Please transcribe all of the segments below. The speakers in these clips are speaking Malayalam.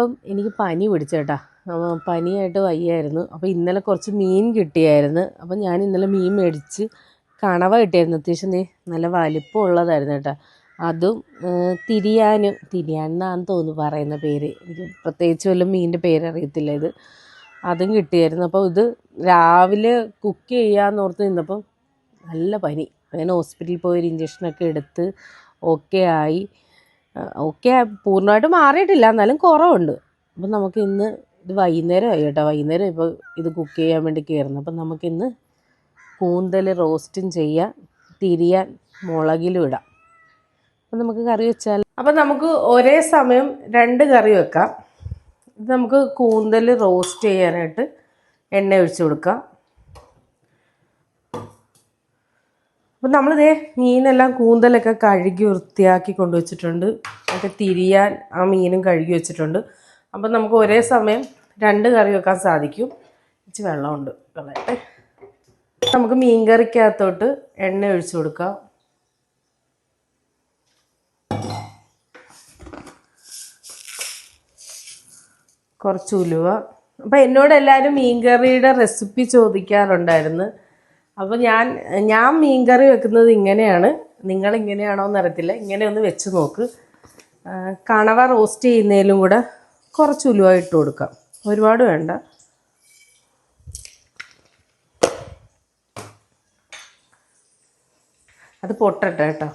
അപ്പം എനിക്ക് പനി പിടിച്ചേട്ടാ. പനിയായിട്ട് വയ്യായിരുന്നു. അപ്പോൾ ഇന്നലെ കുറച്ച് മീൻ കിട്ടിയായിരുന്നു. അപ്പം ഞാൻ ഇന്നലെ മീൻ മേടിച്ച് കണവ കിട്ടിയായിരുന്നു. അത്യാവശ്യം നല്ല വലിപ്പമുള്ളതായിരുന്നു കേട്ടോ. അതും തിരിയാൻ എന്നാന്ന് തോന്നുന്നു പറയുന്ന പേര്. എനിക്ക് പ്രത്യേകിച്ച് വല്ലതും മീനിൻ്റെ പേരറിയത്തില്ല. അതും കിട്ടിയായിരുന്നു. അപ്പോൾ ഇത് രാവിലെ കുക്ക് ചെയ്യാമെന്നോർത്ത് നിന്നപ്പം നല്ല പനി. അങ്ങനെ ഹോസ്പിറ്റലിൽ പോയി ഒരു ഇഞ്ചക്ഷനൊക്കെ എടുത്ത് ഓക്കെ ആയി. ഓക്കെ പൂർണ്ണമായിട്ട് മാറിയിട്ടില്ല, എന്നാലും കുറവുണ്ട്. അപ്പം നമുക്ക് ഇന്ന് ഇത് വൈകുന്നേരമായി കേട്ടോ. വൈകുന്നേരം ഇപ്പോൾ ഇത് കുക്ക് ചെയ്യാൻ വേണ്ടി കയറുന്നു. അപ്പം നമുക്കിന്ന് കൂന്തൽ റോസ്റ്റും ചെയ്യാം, തിരിയാൻ മുളകിലും ഇടാം. അപ്പം നമുക്ക് കറി വെച്ചാൽ അപ്പം നമുക്ക് ഒരേ സമയം 2 കറി വെക്കാം. ഇത് നമുക്ക് കൂന്തൽ റോസ്റ്റ് ചെയ്യാനായിട്ട് എണ്ണ ഒഴിച്ച് കൊടുക്കാം. അപ്പം നമ്മളിതേ മീനെല്ലാം കൂന്തലൊക്കെ കഴുകി വൃത്തിയാക്കി കൊണ്ടുവച്ചിട്ടുണ്ട്. ഒക്കെ തിരിയാൻ ആ മീനും കഴുകി വെച്ചിട്ടുണ്ട്. അപ്പം നമുക്ക് ഒരേ സമയം 2 കറി വെക്കാൻ സാധിക്കും. ഇച്ചിരി വെള്ളമുണ്ട് കളയട്ടെ. നമുക്ക് മീൻ കറിക്കകത്തോട്ട് എണ്ണ ഒഴിച്ചു കൊടുക്കാം. കുറച്ച് ഉലുവ. അപ്പം എന്നോട് എല്ലാവരും മീൻകറിയുടെ റെസിപ്പി ചോദിക്കാറുണ്ടായിരുന്നു. അപ്പോൾ ഞാൻ മീൻകറി വെക്കുന്നത് ഇങ്ങനെയാണ്. നിങ്ങളിങ്ങനെയാണോ എന്നറിയത്തില്ല. ഇങ്ങനെ ഒന്ന് വെച്ച് നോക്ക്. കണവ റോസ്റ്റ് ചെയ്യുന്നതിലും കൂടെ കുറച്ച് ഉലുവ ഇട്ട് കൊടുക്കാം. ഒരുപാട് വേണ്ട. അത് പൊട്ടട്ടെ കേട്ടോ.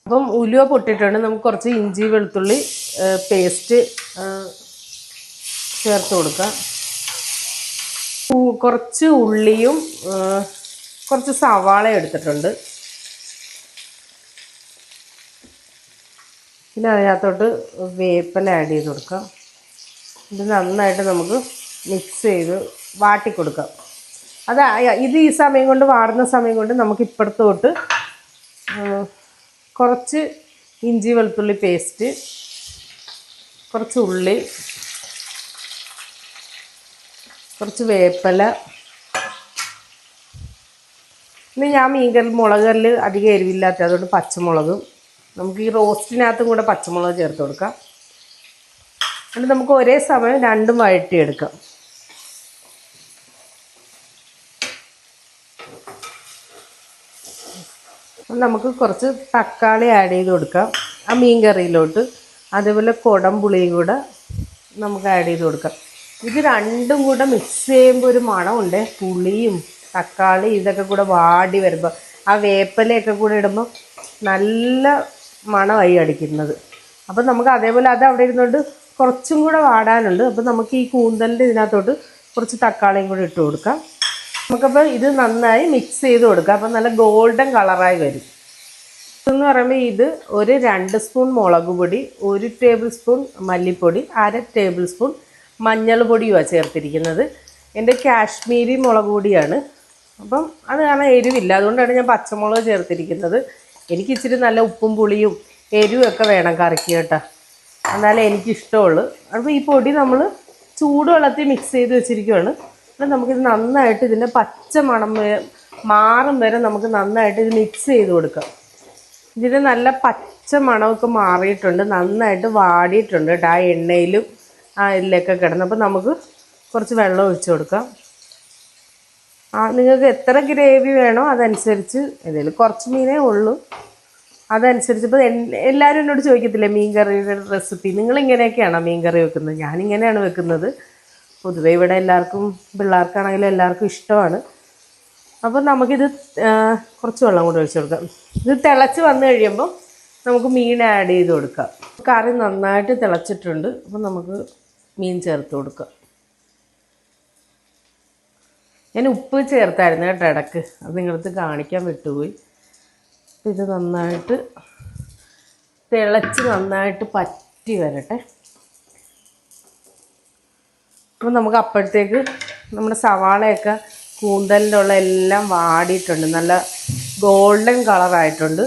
അപ്പം ഉലുവ പൊട്ടിട്ടുണ്ട്. നമുക്ക് കുറച്ച് ഇഞ്ചി വെളുത്തുള്ളി പേസ്റ്റ് ചേർത്ത് കൊടുക്കാം. കുറച്ച് ഉള്ളിയും കുറച്ച് സവാള എടുത്തിട്ടുണ്ട്. പിന്നെ അതിനകത്തോട്ട് വേപ്പില ആഡ് ചെയ്ത് കൊടുക്കാം. ഇത് നന്നായിട്ട് നമുക്ക് മിക്സ് ചെയ്ത് വാട്ടിക്കൊടുക്കാം. ഇത് ഈ സമയം കൊണ്ട് വാടുന്ന സമയം കൊണ്ട് നമുക്ക് ഇപ്പുറത്തോട്ട് കുറച്ച് ഇഞ്ചി വെളുത്തുള്ളി പേസ്റ്റ്, കുറച്ച് ഉള്ളി, കുറച്ച് വേപ്പില. ഇന്ന് ഞാൻ മീൻകറി മുളക് കറിൽ അധികം എരിവില്ലാത്ത അതുകൊണ്ട് പച്ചമുളകും, നമുക്ക് ഈ റോസ്റ്റിനകത്തും കൂടെ പച്ചമുളക് ചേർത്ത് കൊടുക്കാം. എന്നിട്ട് നമുക്ക് ഒരേ സമയം 2ഉം വഴറ്റിയെടുക്കാം. നമുക്ക് കുറച്ച് തക്കാളി ആഡ് ചെയ്ത് കൊടുക്കാം ആ മീൻ കറിയിലോട്ട്. അതേപോലെ കുടംപുളിയും കൂടെ നമുക്ക് ആഡ് ചെയ്ത് കൊടുക്കാം. ഇത് രണ്ടും കൂടെ മിക്സ് ചെയ്യുമ്പോൾ ഒരു മണമുണ്ട്. പുളിയും തക്കാളി ഇതൊക്കെ കൂടെ വാടി വരുമ്പോൾ ആ വേപ്പിലയൊക്കെ കൂടെ ഇടുമ്പോൾ നല്ല മണമായി അടിക്കുന്നത്. അപ്പം നമുക്ക് അതേപോലെ അത് അവിടെ ഇരുന്നുകൊണ്ട് കുറച്ചും കൂടെ വാടാനുണ്ട്. അപ്പം നമുക്ക് ഈ കൂന്തലിൻ്റെ ഇതിനകത്തോട്ട് കുറച്ച് തക്കാളിയും കൂടെ ഇട്ട് കൊടുക്കാം. നമുക്കപ്പോൾ ഇത് നന്നായി മിക്സ് ചെയ്ത് കൊടുക്കാം. അപ്പം നല്ല ഗോൾഡൻ കളറായി വരും. ഇതെന്ന് പറയുമ്പോൾ ഇത് ഒരു 2 സ്പൂൺ മുളക് പൊടി, 1 ടേബിൾ സ്പൂൺ മല്ലിപ്പൊടി, 1/2 ടേബിൾ സ്പൂൺ മഞ്ഞൾ പൊടിയുമാണ് ചേർത്തിരിക്കുന്നത്. എൻ്റെ കാശ്മീരി മുളക് പൊടിയാണ്. അപ്പം അത് കാരണം എരിവില്ല, അതുകൊണ്ടാണ് ഞാൻ പച്ചമുളക് ചേർത്തിരിക്കുന്നത്. എനിക്ക് ഇച്ചിരി നല്ല ഉപ്പും പുളിയും എരിവൊക്കെ വേണം കറിക്ക് കേട്ടോ, എന്നാലേ എനിക്കിഷ്ടമുള്ളൂ. അപ്പോൾ ഈ പൊടി നമ്മൾ ചൂടുവെള്ളത്തിൽ മിക്സ് ചെയ്ത് വെച്ചിരിക്കുകയാണ്. അപ്പോൾ നമുക്കിത് നന്നായിട്ട് ഇതിൻ്റെ പച്ച മണം മാറും വരെ നമുക്ക് നന്നായിട്ട് ഇത് മിക്സ് ചെയ്ത് കൊടുക്കാം. ഇതിന് നല്ല പച്ച മണമൊക്കെ മാറിയിട്ടുണ്ട്, നന്നായിട്ട് വാടിയിട്ടുണ്ട് കേട്ടോ. ആ എണ്ണയിലും ആ ഇതിലൊക്കെ കിടന്ന്. അപ്പോൾ നമുക്ക് കുറച്ച് വെള്ളം ഒഴിച്ച് കൊടുക്കാം. നിങ്ങൾക്ക് എത്ര ഗ്രേവി വേണോ അതനുസരിച്ച്, ഏതെങ്കിലും കുറച്ച് മീനേ ഉള്ളൂ അതനുസരിച്ച്. ഇപ്പോൾ എല്ലാവരും എന്നോട് ചോദിക്കത്തില്ലേ മീൻ കറിയുടെ റെസിപ്പി, നിങ്ങളിങ്ങനെയൊക്കെയാണോ മീൻ കറി വെക്കുന്നത്? ഞാനിങ്ങനെയാണ് വെക്കുന്നത്. പൊതുവേ ഇവിടെ എല്ലാവർക്കും, പിള്ളേർക്കാണെങ്കിലും എല്ലാവർക്കും ഇഷ്ടമാണ്. അപ്പോൾ നമുക്കിത് കുറച്ച് വെള്ളം കൂടി ഒഴിച്ച് കൊടുക്കാം. ഇത് തിളച്ച് വന്നു കഴിയുമ്പോൾ നമുക്ക് മീൻ ആഡ് ചെയ്ത് കൊടുക്കാം. കറി നന്നായിട്ട് തിളച്ചിട്ടുണ്ട്. അപ്പോൾ നമുക്ക് മീൻ ചേർത്ത് കൊടുക്കാം. ഞാൻ ഉപ്പ് ചേർത്തായിരുന്നു കേട്ടോ ഇടയ്ക്ക്, അത് നിങ്ങളടുത്ത് കാണിക്കാൻ വിട്ടുപോയി. ഇത് നന്നായിട്ട് തിളച്ച് നന്നായിട്ട് പറ്റി വരട്ടെ. അപ്പോൾ നമുക്ക് അപ്പോഴത്തേക്ക് നമ്മുടെ സവാളയൊക്കെ കൂന്തലിൻ്റെ ഉള്ള എല്ലാം വാടിയിട്ടുണ്ട്, നല്ല ഗോൾഡൻ കളറായിട്ടുണ്ട്.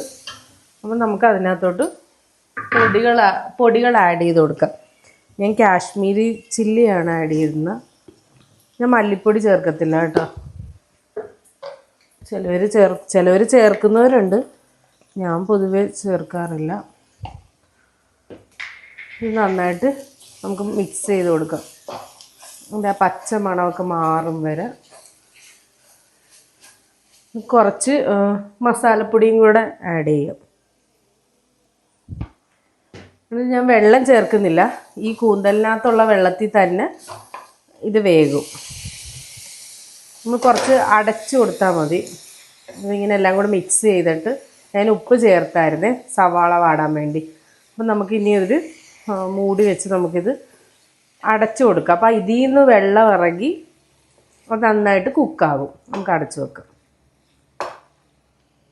അപ്പോൾ നമുക്ക് അതിനകത്തോട്ട് പൊടികൾ ആഡ് ചെയ്ത് കൊടുക്കാം. ഞാൻ കാശ്മീരി ചില്ലിയാണ് ആഡ് ചെയ്യുന്നത്. ഞാൻ മല്ലിപ്പൊടി ചേർക്കത്തില്ല കേട്ടോ. ചിലവർ ചേർക്കുന്നവരുണ്ട്, ഞാൻ പൊതുവെ ചേർക്കാറില്ല. ഇത് നന്നായിട്ട് നമുക്ക് മിക്സ് ചെയ്ത് കൊടുക്കാം. അതിൻ്റെ ആ പച്ച മണമൊക്കെ മാറും വരെ കുറച്ച് മസാലപ്പൊടിയും കൂടെ ആഡ് ചെയ്യാം. ഇത് ഞാൻ വെള്ളം ചേർക്കുന്നില്ല, ഈ കൂന്തലിനകത്തുള്ള വെള്ളത്തിൽ തന്നെ ഇത് വേകും. നമ്മൾ കുറച്ച് അടച്ചു കൊടുത്താൽ മതി. ഇതിങ്ങനെ എല്ലാം കൂടെ മിക്സ് ചെയ്തിട്ട് ഞാൻ ഉപ്പ് ചേർത്തായിരുന്നേ സവാള വാടാൻ വേണ്ടി. അപ്പം നമുക്കിനി ഒരു മൂടി വെച്ച് നമുക്കിത് അടച്ചു കൊടുക്കാം. അപ്പോൾ ഇതിൽ നിന്ന് വെള്ളം ഇറങ്ങി അത് നന്നായിട്ട് കുക്കാകും. നമുക്ക് അടച്ചു വെക്കാം.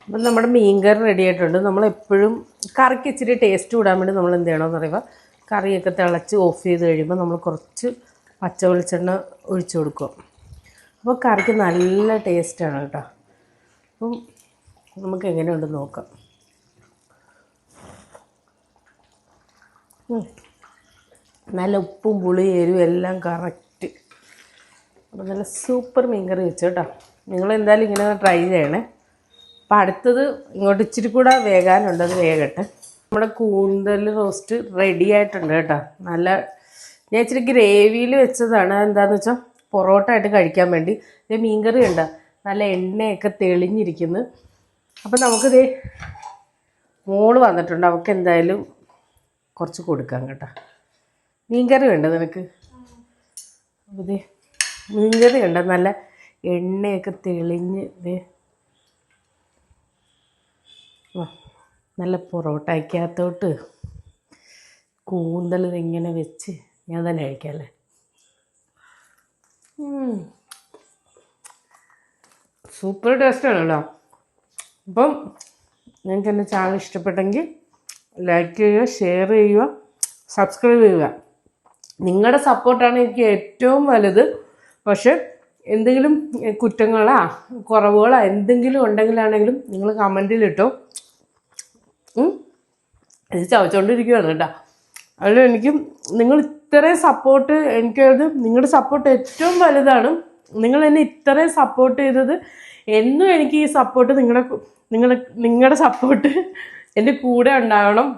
അപ്പം നമ്മുടെ മീൻകറി റെഡി ആയിട്ടുണ്ട്. നമ്മളെപ്പോഴും കറിക്ക് ഇച്ചിരി ടേസ്റ്റ് കൂടാൻ വേണ്ടി നമ്മൾ എന്ത് ചെയ്യണമെന്ന് പറയുമ്പോൾ കറിയൊക്കെ തിളച്ച് ഓഫ് ചെയ്ത് കഴിയുമ്പോൾ നമ്മൾ കുറച്ച് പച്ച വെളിച്ചെണ്ണ ഒഴിച്ചു കൊടുക്കുക. അപ്പോൾ കറിക്ക് നല്ല ടേസ്റ്റാണ് കേട്ടോ. അപ്പം നമുക്ക് എങ്ങനെയുണ്ടെന്ന് നോക്കാം. നല്ല ഉപ്പും പുളി എരിവും എല്ലാം കറക്റ്റ്. അപ്പോൾ നല്ല സൂപ്പർ മീൻകറി വെച്ചു കേട്ടോ. നിങ്ങളെന്തായാലും ഇങ്ങനെ ട്രൈ ചെയ്യണേ. അപ്പോൾ അടുത്തത് ഇങ്ങോട്ട് ഇച്ചിരി കൂടെ വേകാനുണ്ട്, അത് വേകട്ടെ. നമ്മുടെ കൂന്തൽ റോസ്റ്റ് റെഡി ആയിട്ടുണ്ട് കേട്ടോ. നല്ല ഞാൻ ഇച്ചിരി ഗ്രേവിയിൽ വെച്ചതാണ്. എന്താണെന്ന് വെച്ചാൽ പൊറോട്ട ആയിട്ട് കഴിക്കാൻ വേണ്ടി. ഇത് മീൻകറി ഉണ്ട്, നല്ല എണ്ണയൊക്കെ തെളിഞ്ഞിരിക്കുന്നു. അപ്പം നമുക്കിത് മോള് വന്നിട്ടുണ്ട്, അവൾക്ക് എന്തായാലും കുറച്ച് കൊടുക്കാം കേട്ടോ. മീൻകറി ഉണ്ട് നിനക്ക്? അപ്പോൾ ഇത് മീൻകറി ഉണ്ട്, നല്ല എണ്ണയൊക്കെ തെളിഞ്ഞ് ഇത് നല്ല പൊറോട്ടയ്ക്കകത്തോട്ട് കൂന്തൽ ഇങ്ങനെ വെച്ച് ഞാൻ തന്നെ കഴിക്കാം അല്ലേ. സൂപ്പർ ടേസ്റ്റാണ് കേട്ടോ. അപ്പം നിങ്ങൾക്ക് എൻ്റെ ചാനൽ ഇഷ്ടപ്പെട്ടെങ്കിൽ ലൈക്ക് ചെയ്യുക, ഷെയർ ചെയ്യുക, സബ്സ്ക്രൈബ് ചെയ്യുക. നിങ്ങളുടെ സപ്പോർട്ടാണ് എനിക്ക് ഏറ്റവും വലുത്. പക്ഷെ എന്തെങ്കിലും കുറ്റങ്ങളോ കുറവുകളോ എന്തെങ്കിലും ഉണ്ടെങ്കിലാണെങ്കിലും നിങ്ങൾ കമൻറ്റിലിട്ടോ. ഇത് ചവച്ചുകൊണ്ടിരിക്കുകയാണ് കേട്ടോ. അതിൽ എനിക്ക് നിങ്ങൾ ഇത്രയും സപ്പോർട്ട്, എനിക്കത് നിങ്ങളുടെ സപ്പോർട്ട് ഏറ്റവും വലുതാണ്. നിങ്ങൾ എന്നെ ഇത്രയും സപ്പോർട്ട് ചെയ്തത് എന്നും എനിക്ക് ഈ സപ്പോർട്ട് നിങ്ങളുടെ സപ്പോർട്ട് എൻ്റെ കൂടെ ഉണ്ടാവണം.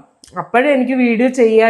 അപ്പോഴേ എനിക്ക് വീഡിയോ ചെയ്യാൻ